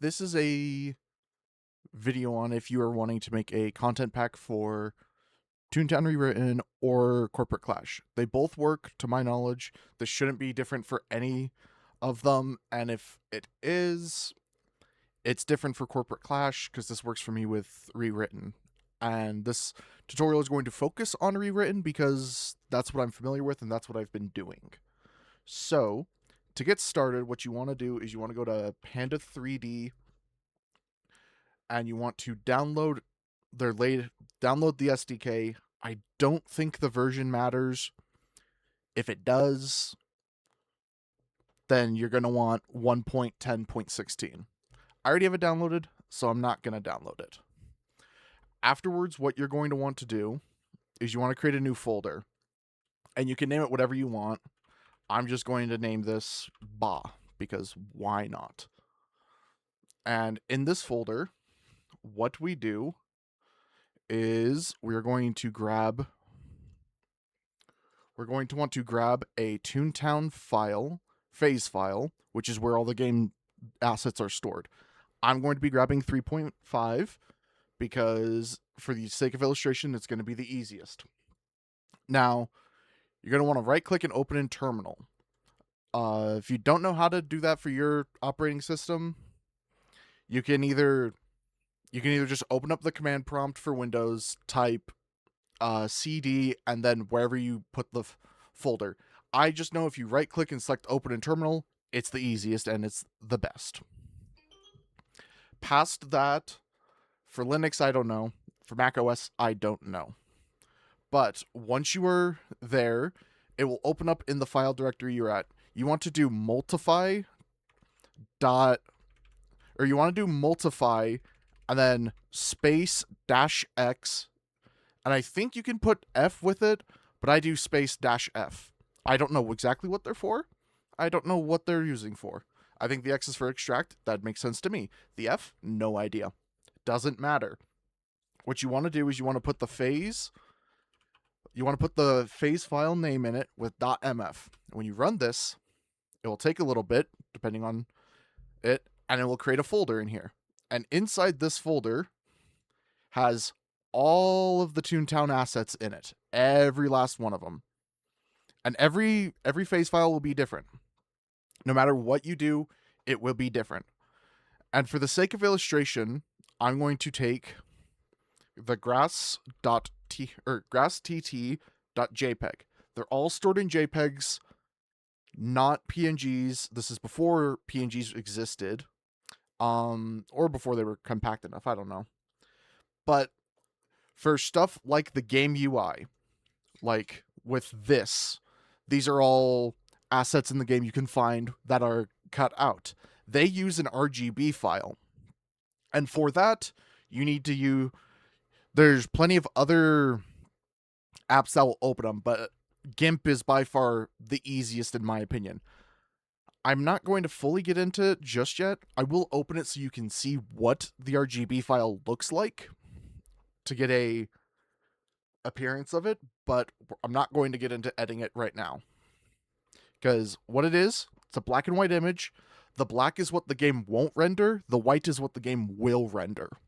This is a video on if you are wanting to make a content pack for Toontown Rewritten or Corporate Clash. They both work, to my knowledge. This shouldn't be different for any of them, and if it is, it's different for Corporate Clash because this works for me with Rewritten. And this tutorial is going to focus on Rewritten because that's what I'm familiar with and that's what I've been doing. So, to get started, what you want to do is you want to go to Panda 3D and you want to download download the SDK. I don't think the version matters. If it does, then you're going to want 1.10.16. I already have it downloaded, so I'm not going to download it. Afterwards, what you're going to want to do is you want to create a new folder, and you can name it whatever you want. I'm just going to name this Ba, because why not? And in this folder, what we do is we're going to want to grab a Toontown file, phase file, which is where all the game assets are stored. I'm going to be grabbing 3.5 because for the sake of illustration, it's going to be the easiest. Now, you're going to want to right click and open in terminal. If you don't know how to do that for your operating system, you can either just open up the command prompt for Windows, type CD, and then wherever you put the folder. I just know if you right click and select open in terminal, it's the easiest and it's the best. Past that, for Linux, I don't know. For Mac OS, I don't know. But once you are there, it will open up in the file directory you're at. You want to do multiply and then space -x, and I think you can put F with it, but I do space -F. I don't know exactly what they're for. I don't know what they're using for. I think the X is for extract. That makes sense to me. The F, no idea. Doesn't matter. What you want to do is you want to put the phase file name in it with .mf. When you run this, it will take a little bit, depending on it, and it will create a folder in here. And inside this folder has all of the Toontown assets in it, every last one of them. And every phase file will be different. No matter what you do, it will be different. And for the sake of illustration, I'm going to take the grass.tt.jpg. They're all stored in JPEGs, not PNGs. This is before PNGs existed, or before they were compact enough. I don't know. But for stuff like the game UI, like with this, these are all assets in the game you can find that are cut out. They use an RGB file. And for that, you need to use... There's plenty of other apps that will open them, but GIMP is by far the easiest in my opinion. I'm not going to fully get into it just yet. I will open it so you can see what the RGB file looks like to get a appearance of it, but I'm not going to get into editing it right now. Because what it is, it's a black and white image. The black is what the game won't render. The white is what the game will render.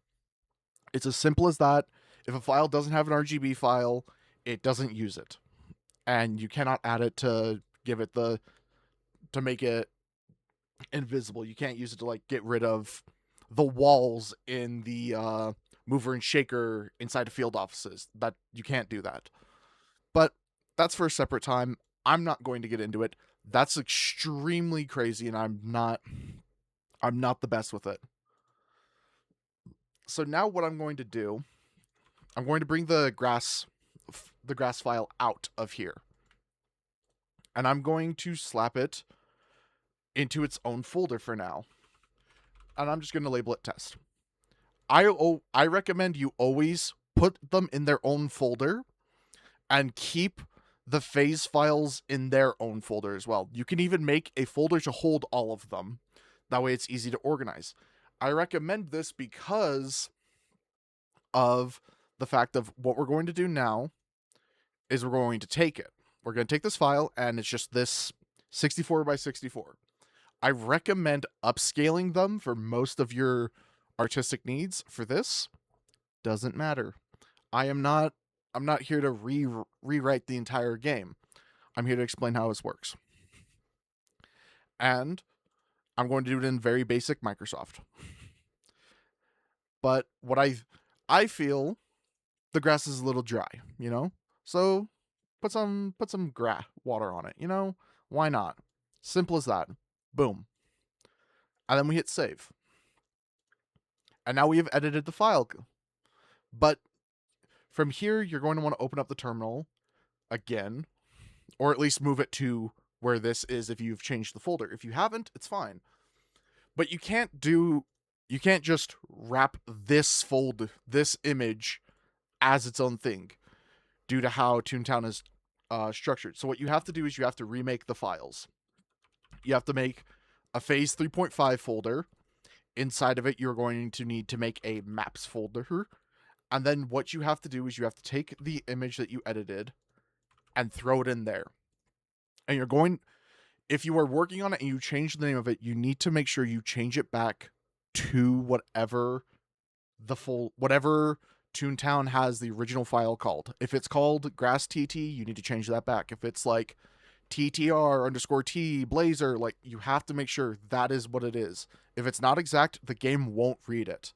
It's as simple as that. If a file doesn't have an RGB file, it doesn't use it. And you cannot add it to give it to make it invisible. You can't use it to like get rid of the walls in the mover and shaker inside of field offices. That you can't do that. But that's for a separate time. I'm not going to get into it. That's extremely crazy, and I'm not the best with it. So now what I'm going to do, I'm going to bring the grass file out of here. And I'm going to slap it into its own folder for now. And I'm just going to label it test. I recommend you always put them in their own folder and keep the phase files in their own folder as well. You can even make a folder to hold all of them. That way it's easy to organize. I recommend this because of the fact of what we're going to do now is we're going to take it. We're going to take this file, and it's just this 64 by 64. I recommend upscaling them for most of your artistic needs. For this, doesn't matter. I am not I'm not here to rewrite the entire game. I'm here to explain how this works. And I'm going to do it in very basic Microsoft. But what I feel the grass is a little dry, you know? So put some water on it, you know? Why not? Simple as that. Boom. And then we hit save. And now we have edited the file. But from here, you're going to want to open up the terminal again, or at least move it to where this is if you've changed the folder. If you haven't, it's fine. But you can't just wrap this image as its own thing due to how Toontown is structured. So what you have to do is you have to remake the files. You have to make a phase 3.5 folder. Inside of it, you're going to need to make a maps folder. And then what you have to do is you have to take the image that you edited and throw it in there. And if you are working on it and you change the name of it, you need to make sure you change it back to whatever Toontown has the original file called. If it's called Grass TT, you need to change that back. If it's like TTR_T Blazer, like you have to make sure that is what it is. If it's not exact, the game won't read it.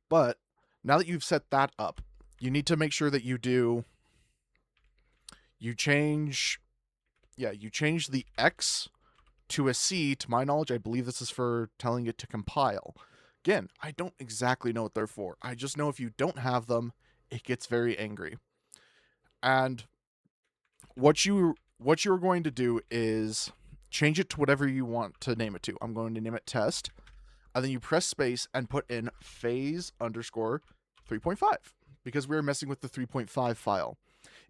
But now that you've set that up, you need to make sure that you change the X to a C. To my knowledge, I believe this is for telling it to compile. Again, I don't exactly know what they're for. I just know if you don't have them, it gets very angry. And what you're going to do is change it to whatever you want to name it to. I'm going to name it test. And then you press space and put in phase_3.5 because we're messing with the 3.5 file.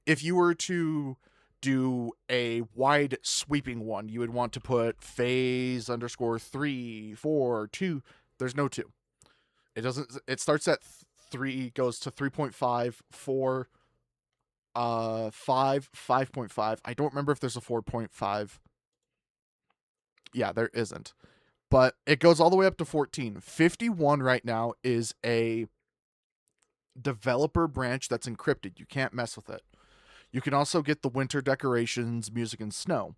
If you were to do a wide sweeping one, you would want to put phase_3, 4, 2. There's no 2. It starts at 3, goes to 3.5, 4, 5, 5.5. I don't remember if there's a 4.5. Yeah, there isn't. But it goes all the way up to 14. 51 right now is a developer branch that's encrypted. You can't mess with it. You can also get the winter decorations, music, and snow.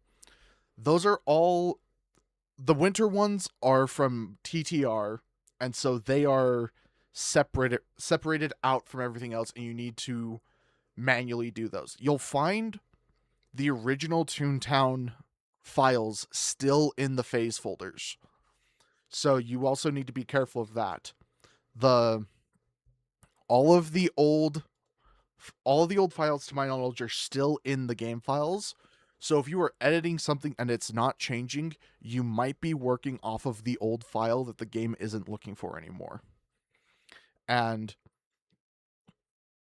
Those are all... The winter ones are from TTR, and so they are separated out from everything else, and you need to manually do those. You'll find the original Toontown files still in the phase folders. So you also need to be careful of that. All of the old files, to my knowledge, are still in the game files. So if you are editing something and it's not changing, you might be working off of the old file that the game isn't looking for anymore. And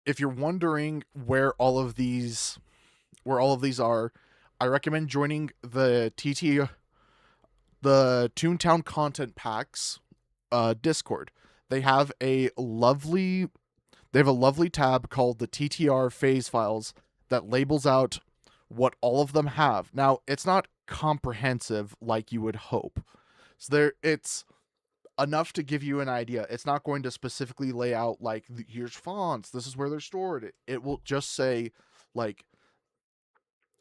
if you're wondering where all of these are, I recommend joining the Toontown Content Packs Discord. They have a lovely tab called the TTR phase files that labels out what all of them have. Now, it's not comprehensive like you would hope. So it's enough to give you an idea. It's not going to specifically lay out like here's fonts, this is where they're stored. It will just say like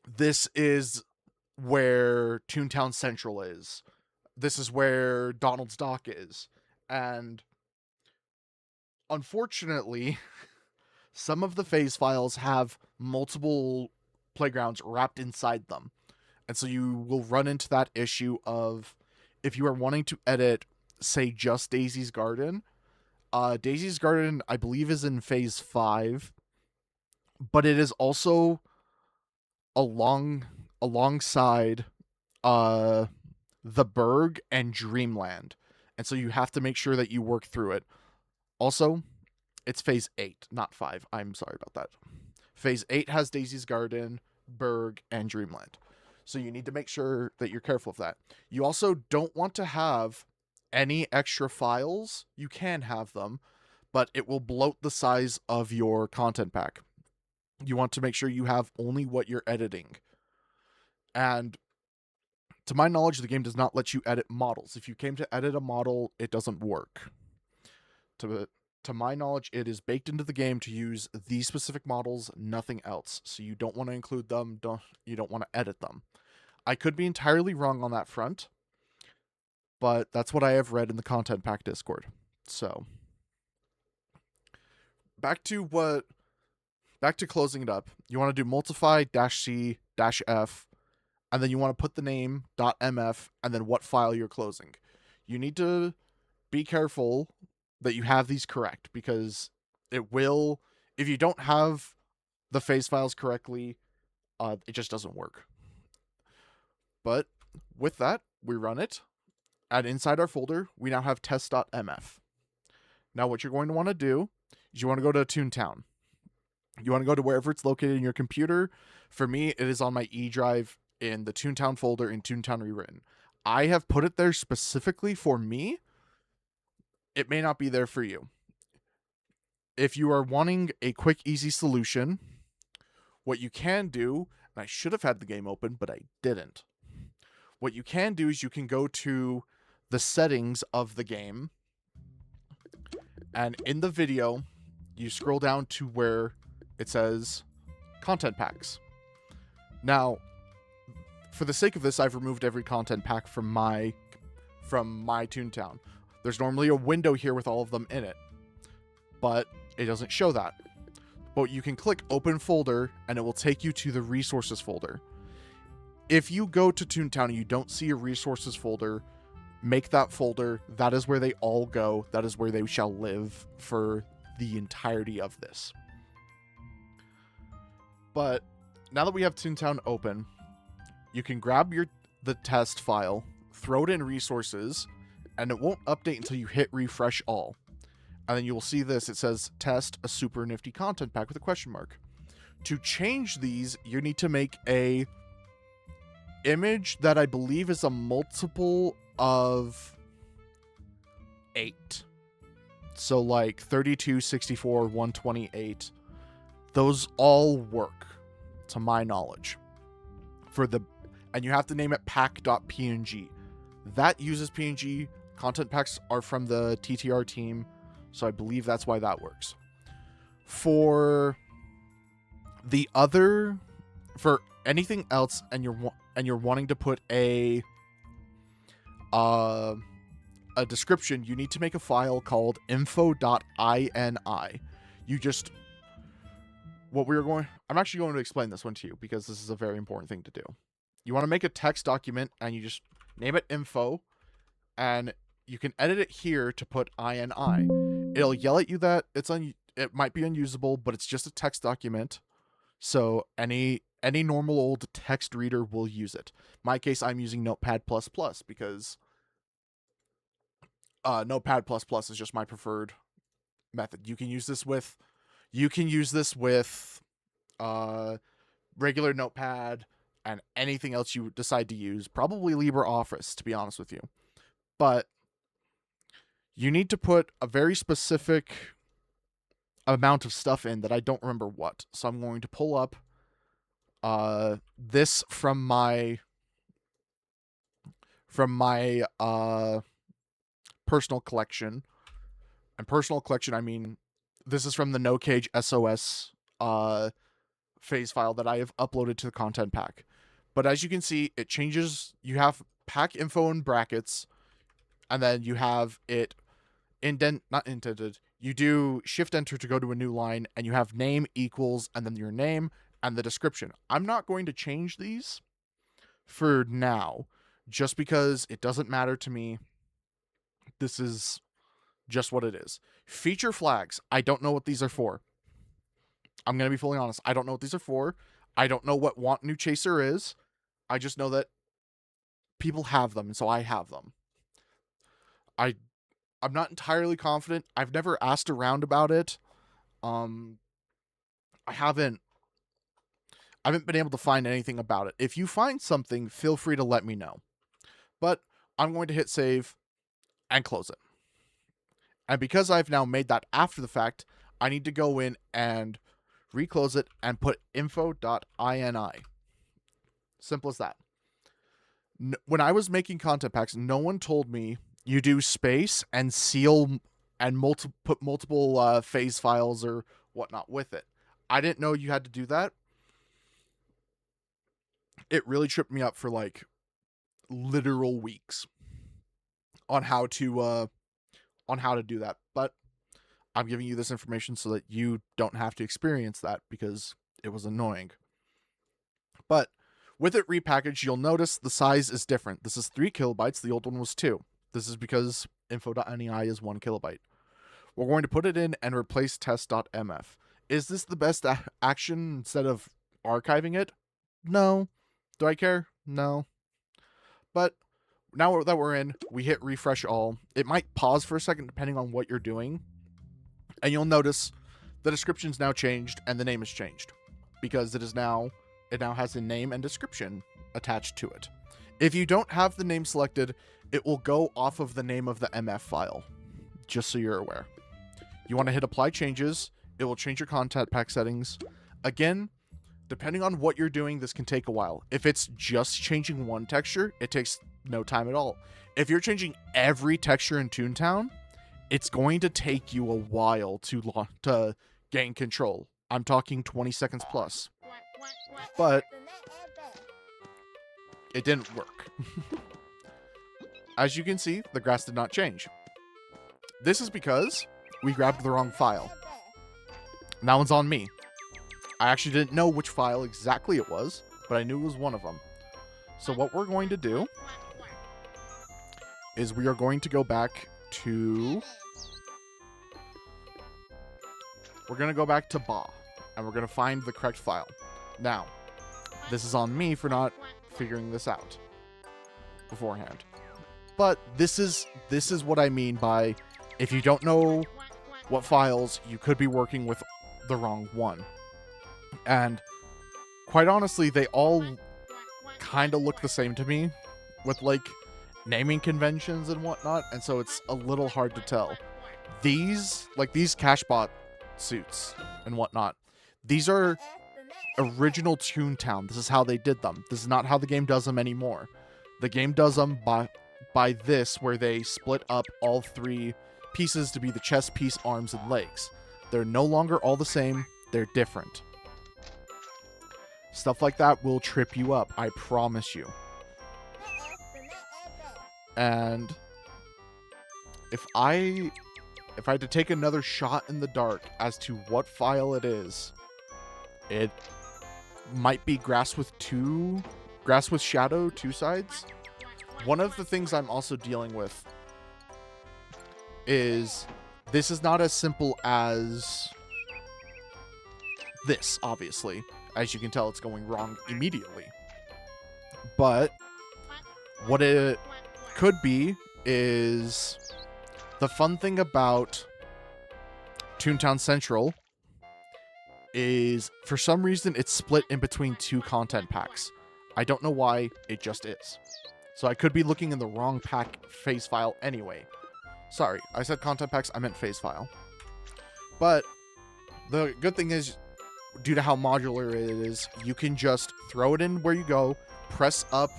this is where Toontown Central is. This is where Donald's Dock is. And unfortunately, some of the phase files have multiple playgrounds wrapped inside them. And so you will run into that issue of if you are wanting to edit, say, just Daisy's Garden. Daisy's Garden, I believe, is in phase 5, but it is also alongside the Berg and Dreamland. And so you have to make sure that you work through it. Also, it's phase 8, not 5. I'm sorry about that. Phase 8 has Daisy's Garden, Berg, and Dreamland. So you need to make sure that you're careful of that. You also don't want to have any extra files. You can have them, but it will bloat the size of your content pack. You want to make sure you have only what you're editing. And To my knowledge, the game does not let you edit models. If you came to edit a model, it doesn't work. To my knowledge, it is baked into the game to use these specific models, nothing else. So you don't want to include them, you don't want to edit them. I could be entirely wrong on that front, but that's what I have read in the content pack Discord. So back to closing it up. You want to do multiply -c -f, and then you want to put the name .mf and then what file you're closing. You need to be careful that you have these correct, because it will, if you don't have the phase files correctly, it just doesn't work. But with that, we run it, and inside our folder, we now have test.mf. Now what you're going to want to do is you want to go to Toontown. You want to go to wherever it's located in your computer. For me, it is on my E drive in the Toontown folder in Toontown Rewritten. I have put it there specifically for me. It may not be there for you. If you are wanting a quick, easy solution, what you can do, and I should have had the game open, but I didn't. What you can do is you can go to the settings of the game, and in the video, you scroll down to where it says content packs. Now, for the sake of this, I've removed every content pack from my Toontown. There's normally a window here with all of them in it, but it doesn't show that. But you can click open folder and it will take you to the resources folder. If you go to Toontown and you don't see a resources folder, make that folder. That is where they all go. That is where they shall live for the entirety of this. But now that we have Toontown open, you can grab the test file, throw it in resources, and it won't update until you hit refresh all. And then you will see this. It says test a super nifty content pack with a question mark. To change these, you need to make a image that I believe is a multiple of 8. So like 32, 64, 128. Those all work, to my knowledge. And you have to name it pack.png. That uses PNG. Content packs are from the TTR team, so I believe that's why that works. For anything else, and you're wanting to put a description, you need to make a file called info.ini. I'm actually going to explain this one to you because this is a very important thing to do. You want to make a text document and you just name it info, and you can edit it here to put ini. It'll yell at you that it might be unusable, but it's just a text document. So any normal old text reader will use it. In my case, I'm using Notepad++ because Notepad++ is just my preferred method. You can use this with regular Notepad and anything else you decide to use. Probably LibreOffice, to be honest with you. But you need to put a very specific amount of stuff in that I don't remember what. So I'm going to pull up this from my personal collection. And personal collection, I mean, this is from the No Cage SOS phase file that I have uploaded to the content pack. But as you can see, it changes. You have pack info in brackets, and then you have it not indented. You do shift enter to go to a new line, and you have name equals, and then your name and the description. I'm not going to change these for now, just because it doesn't matter to me. This is just what it is. Feature flags. I don't know what these are for. I'm going to be fully honest. I don't know what these are for. I don't know what Want New Chaser is. I just know that people have them, and so I have them. I'm not entirely confident. I've never asked around about it. I haven't been able to find anything about it. If you find something, feel free to let me know. But I'm going to hit save and close it. And because I've now made that after the fact, I need to go in and reclose it and put info.ini. Simple as that. When I was making content packs, no one told me you do space and seal and put multiple phase files or whatnot with it. I didn't know you had to do that. It really tripped me up for like literal weeks on how to do that. But I'm giving you this information so that you don't have to experience that because it was annoying. But with it repackaged, you'll notice the size is different. This is 3 kilobytes. The old one was 2. This is because info.nei is 1 kilobyte. We're going to put it in and replace test.mf. Is this the best action instead of archiving it? No. Do I care? No. But now that we're in, we hit refresh all. It might pause for a second depending on what you're doing. And you'll notice the description's now changed and the name has changed. Because it now has a name and description attached to it. If you don't have the name selected, it will go off of the name of the MF file. Just so you're aware. You want to hit apply changes. It will change your content pack settings. Again, depending on what you're doing, this can take a while. If it's just changing one texture, it takes no time at all. If you're changing every texture in Toontown, it's going to take you a while to gain control. I'm talking 20 seconds plus. But it didn't work. As you can see, the grass did not change. This is because we grabbed the wrong file. And that one's on me. I actually didn't know which file exactly it was, but I knew it was one of them. So what we're going to do is we are going to go back to... We're going to go back to BA, and we're going to find the correct file. Now, this is on me for not figuring this out beforehand. But this is what I mean by if you don't know what files, you could be working with the wrong one. And quite honestly, they all kind of look the same to me with like naming conventions and whatnot, and so it's a little hard to tell. These Cashbot suits and whatnot, these are original Toontown. This is how they did them. This is not how the game does them anymore. The game does them by this, where they split up all 3 pieces to be the chest piece, arms, and legs. They're no longer all the same. They're different. Stuff like that will trip you up, I promise you. And if I had to take another shot in the dark as to what file it is, it might be Grass with Shadow, 2 sides. One of the things I'm also dealing with is this is not as simple as this, obviously. As you can tell, it's going wrong immediately. But what it could be is the fun thing about Toontown Central is for some reason it's split in between 2 content packs. I don't know why, it just is. So I could be looking in the wrong pack phase file anyway. Sorry, I said content packs, I meant phase file. But the good thing is, due to how modular it is, you can just throw it in where you go, press up,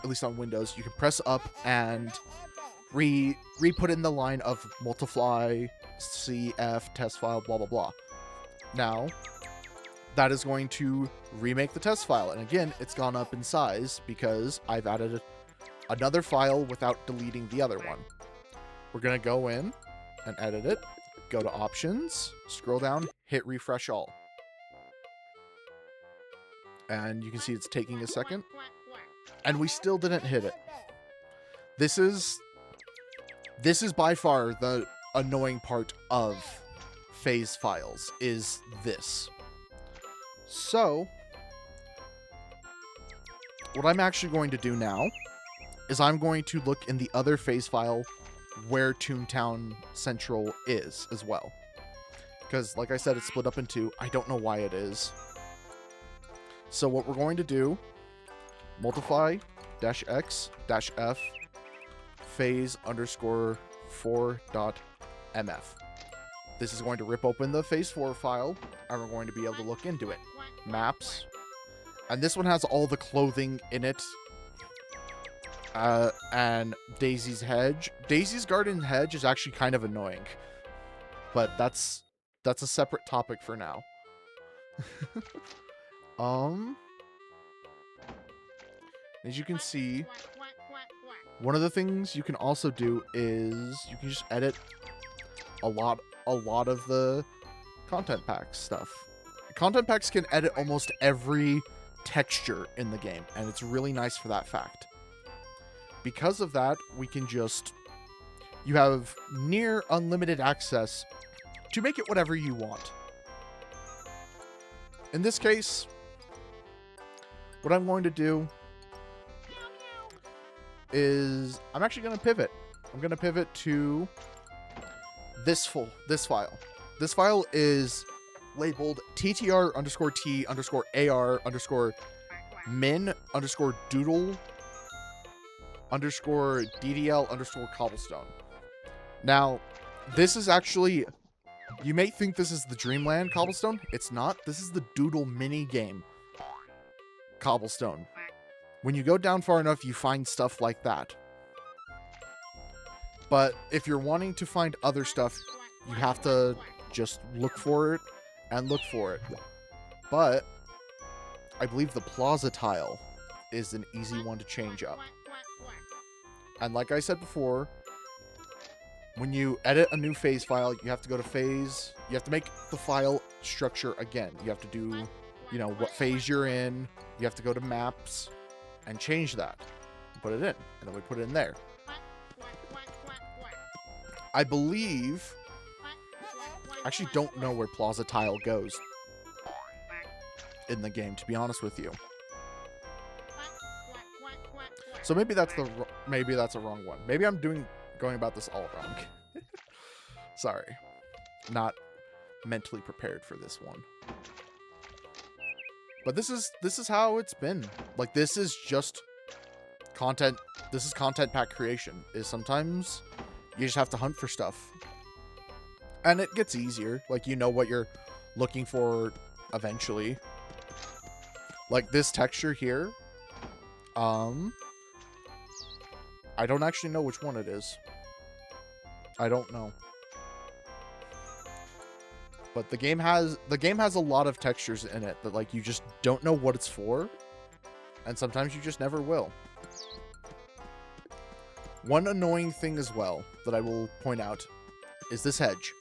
at least on Windows, you can press up and re-put in the line of multiply, CF, test file, blah, blah, blah. Now, that is going to remake the test file. And again, it's gone up in size because I've added another file without deleting the other one. We're going to go in and edit it, go to options, scroll down, hit refresh all. And you can see it's taking a second. And we still didn't hit it. This is by far the annoying part of phase files, is this. So, what I'm actually going to do now is I'm going to look in the other phase file where Toontown Central is as well. Because, like I said, it's split up in 2. I don't know why it is. So what we're going to do, multiply -x-f phase _4.mf. This is going to rip open the phase 4 file, and we're going to be able to look into it. Maps. And this one has all the clothing in it. and Daisy's hedge. Daisy's garden hedge is actually kind of annoying, but that's a separate topic for now. As you can see, one of the things you can also do is you can just edit a lot of the content packs stuff. Content packs can edit almost every texture in the game, and it's really nice for that fact. Because of that, you have near unlimited access to make it whatever you want. In this case, what I'm going to do is I'm actually going to pivot. I'm going to pivot to this file. This file is labeled ttr_t_ar_min_doodle_ddl_cobblestone. Now, this is actually, you may think this is the Dreamland Cobblestone. It's not. This is the Doodle mini game Cobblestone. When you go down far enough, you find stuff like that. But if you're wanting to find other stuff, you have to just look for it and look for it. But I believe the plaza tile is an easy one to change up. And like I said before, when you edit a new phase file, you have to go to phase. You have to make the file structure again. You have to do, what phase you're in. You have to go to maps and change that. Put it in. And then we put it in there. I believe... I actually don't know where plaza tile goes in the game, to be honest with you. So maybe that's a wrong one. Maybe I'm going about this all wrong. Sorry. Not mentally prepared for this one. But this is how it's been. Like, this is just content. This is content pack creation. Is sometimes you just have to hunt for stuff. And it gets easier. Like, you know what you're looking for eventually. Like this texture here. I don't actually know which one it is. I don't know. But the game has a lot of textures in it that, like, you just don't know what it's for. And sometimes you just never will. One annoying thing as well that I will point out is this hedge.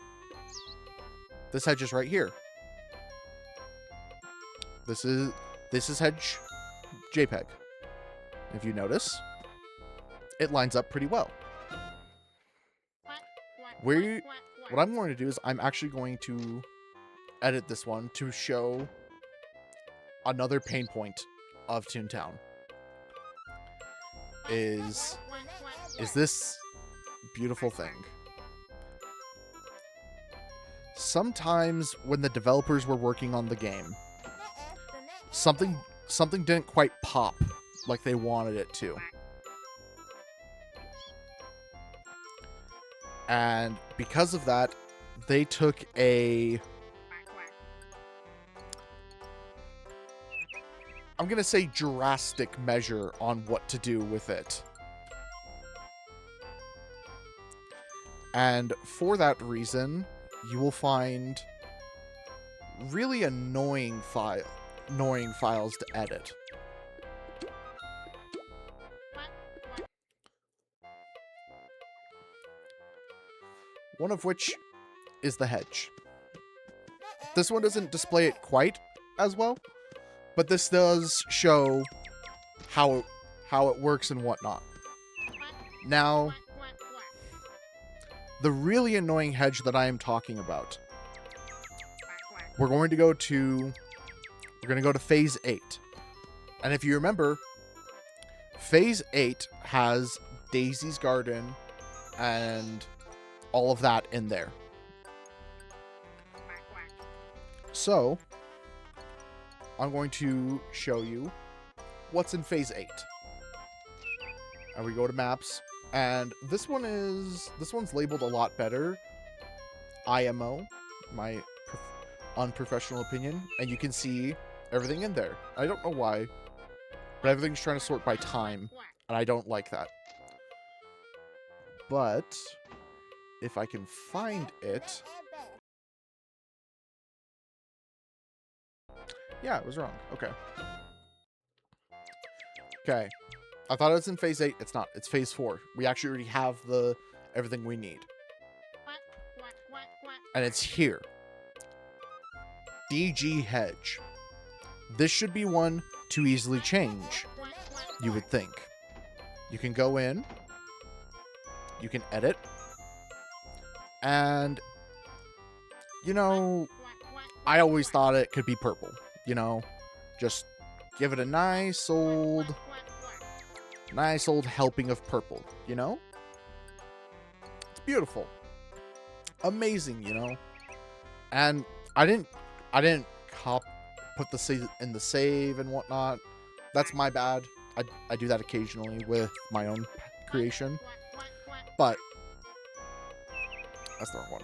This hedge is right here. This is hedge JPEG. If you notice, it lines up pretty well. What I'm going to do is I'm actually going to edit this one to show another pain point of Toontown. Is this beautiful thing. Sometimes when the developers were working on the game, something didn't quite pop like they wanted it to. And because of that, they took I'm going to say drastic measure on what to do with it. And for that reason, you will find really annoying files to edit. One of which is the hedge. This one doesn't display it quite as well, but this does show how it works and whatnot. Now, the really annoying hedge that I am talking about, we're going to go to phase 8. And if you remember, phase 8 has Daisy's garden and all of that in there. So, I'm going to show you what's in phase 8. And we go to maps, and this one's labeled a lot better. IMO, my unprofessional opinion, and you can see everything in there. I don't know why, but everything's trying to sort by time And I don't like that. But if I can find it... Yeah, it was wrong. Okay. Okay. I thought it was in phase 8. It's not. It's phase 4. We actually already have everything we need. And it's here. DG Hedge. This should be one to easily change, you would think. You can go in. You can edit. And, you know, I always thought it could be purple. You know, just give it a nice old helping of purple, you know? It's beautiful. Amazing, you know? And I didn't put the save in the save and whatnot. That's my bad. I do that occasionally with my own creation. But that's the wrong one.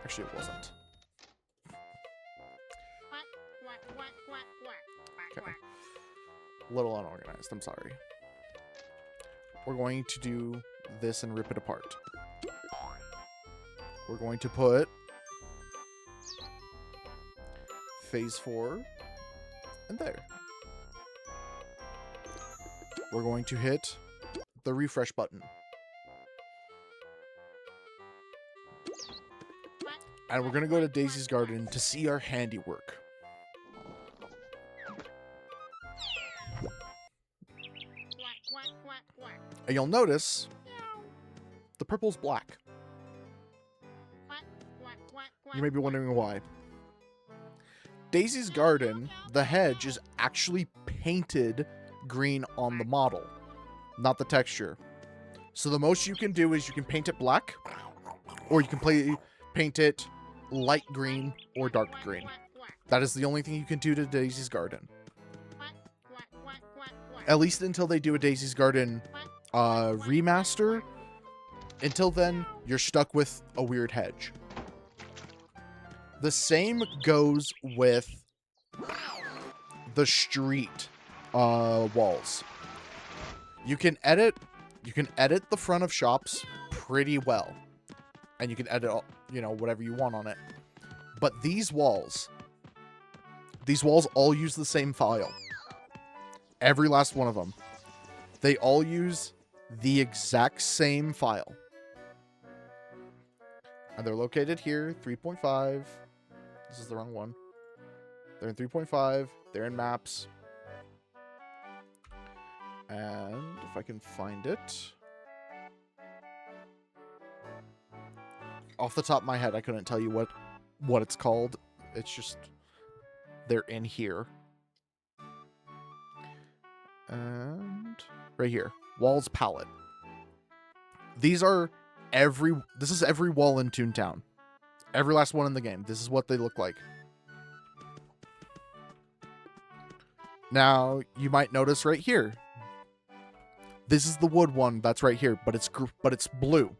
Actually, it wasn't. Okay. A little unorganized, I'm sorry. We're going to do this and rip it apart. We're going to put phase 4 and there. We're going to hit the refresh button. And we're going to go to Daisy's Garden to see our handiwork. And you'll notice the purple's black. You may be wondering why. Daisy's Garden, the hedge, is actually painted green on the model, not the texture. So the most you can do is you can paint it black, or you can paint it light green or dark green. That is the only thing you can do to Daisy's Garden. At least until they do a Daisy's Garden remaster. Until then, you're stuck with a weird hedge. The same goes with the street walls. You can edit the front of shops pretty well. And you can edit, you know, whatever you want on it. But these walls all use the same file. Every last one of them. They all use the exact same file. And they're located here, 3.5. This is the wrong one. They're in 3.5. They're in maps. And if I can find it. Off the top of my head, I couldn't tell you what it's called. It's just, they're in here. And right here, walls palette. This is every wall in Toontown. Every last one in the game. This is what they look like. Now, you might notice right here. This is the wood one that's right here, but it's blue.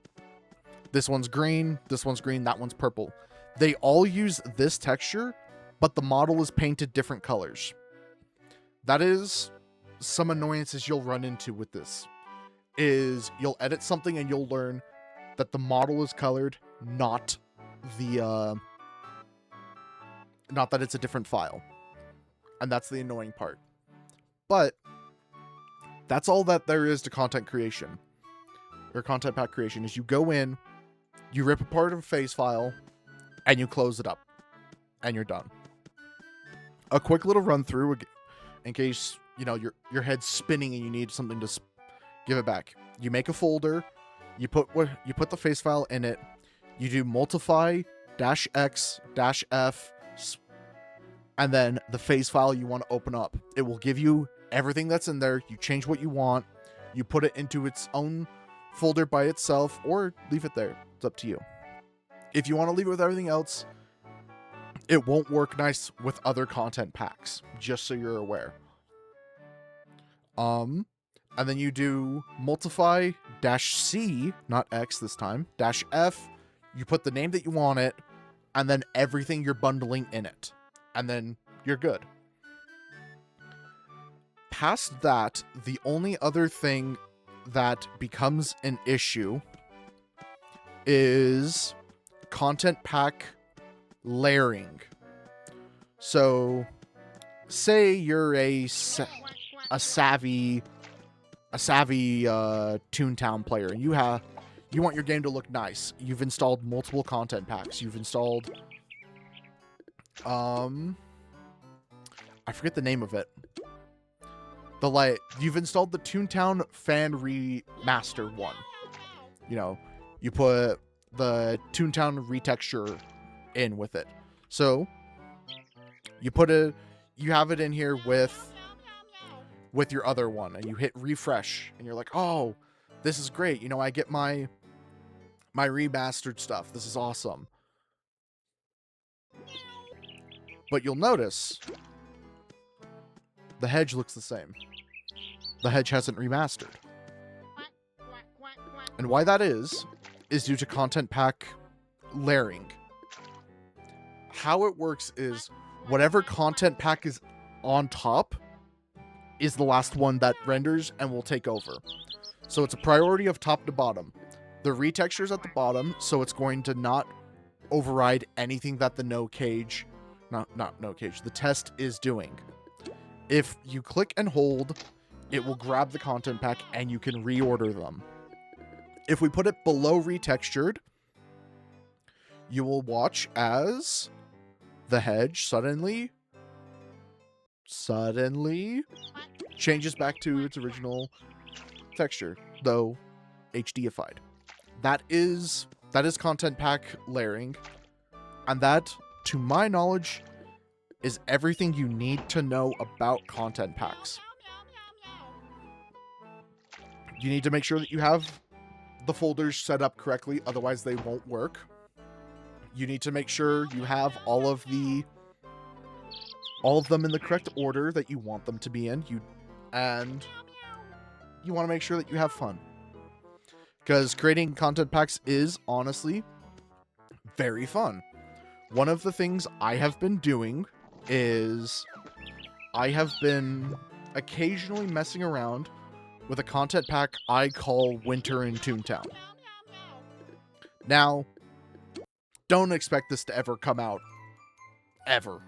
This one's green, that one's purple. They all use this texture, but the model is painted different colors. That is some annoyances you'll run into with this. Is you'll edit something and you'll learn that the model is colored, not that it's a different file. And that's the annoying part. But that's all that there is to content creation. Or content pack creation is you go in, you rip apart a phase file, and you close it up. And you're done. A quick little run through in case, you know, your head's spinning and you need something to give it back. You make a folder, you put the phase file in it, you do multiply -x -f, and then the phase file you want to open up. It will give you everything that's in there. You change what you want, you put it into its own folder by itself, or leave it there. It's up to you. If you want to leave it with everything else, it won't work nice with other content packs, just so you're aware. And then you do multiply -c, not x this time, -f, you put the name that you want it, and then everything you're bundling in it. And then you're good. past that, the only other thing that becomes an issue is content pack layering. So, say you're a savvy Toontown player, and you want your game to look nice. You've installed multiple content packs. You've installed I forget the name of it. You've installed the Toontown fan remaster one. You know, you put the Toontown retexture in with it. So you have it in here with your other one, and you hit refresh, and you're like, oh, this is great. You know, I get my remastered stuff. This is awesome. But you'll notice the hedge looks the same. The hedge hasn't remastered. And why that is due to content pack layering. How it works is whatever content pack is on top is the last one that renders and will take over. So it's a priority of top to bottom. The retexture's at the bottom, so it's going to not override anything that the the test is doing. If you click and hold, it will grab the content pack and you can reorder them. If we put it below retextured, you will watch as the hedge suddenly changes back to its original texture, though HDified. That is content pack layering, and that, to my knowledge, is everything you need to know about content packs. You need to make sure that you have the folders set up correctly, otherwise they won't work. You need to make sure you have all of them in the correct order that you want them to be in. And you want to make sure that you have fun. Because creating content packs is honestly very fun. One of the things I have been doing is I have been occasionally messing around with a content pack I call Winter in Toontown. Now, don't expect this to ever come out. Ever.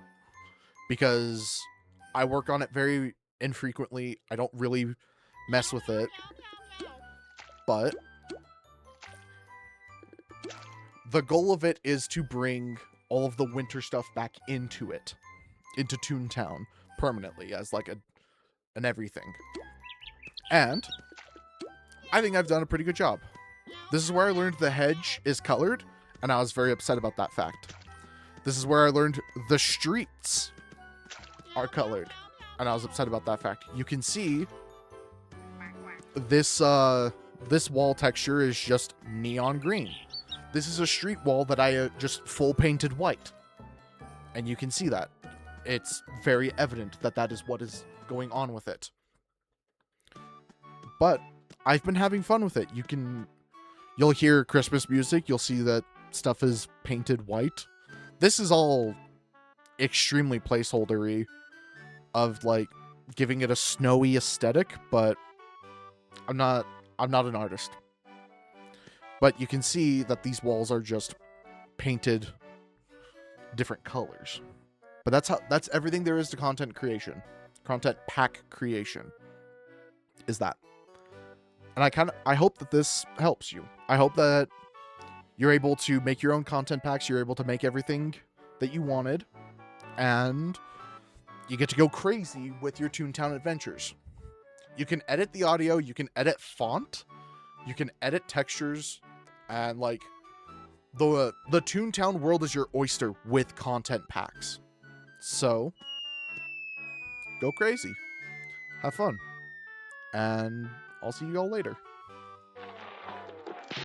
Because I work on it very infrequently. I don't really mess with it. But the goal of it is to bring all of the winter stuff back into Toontown permanently as like an everything. And I think I've done a pretty good job. This is where I learned the hedge is colored, and I was very upset about that fact. This is where I learned the streets are colored, and I was upset about that fact. You can see this wall texture is just neon green. This is a street wall that I just full painted white. And you can see that. It's very evident that that is what is going on with it. But I've been having fun with it. You'll hear Christmas music. You'll see that stuff is painted white. This is all extremely placeholdery of like giving it a snowy aesthetic, but I'm not an artist. But you can see that these walls are just painted different colors. But that's everything there is to content creation. Content pack creation is that. And I hope that this helps you. I hope that you're able to make your own content packs, you're able to make everything that you wanted, and you get to go crazy with your Toontown adventures. You can edit the audio, you can edit font, you can edit textures, and like the Toontown world is your oyster with content packs. So go crazy. Have fun. And I'll see you all later.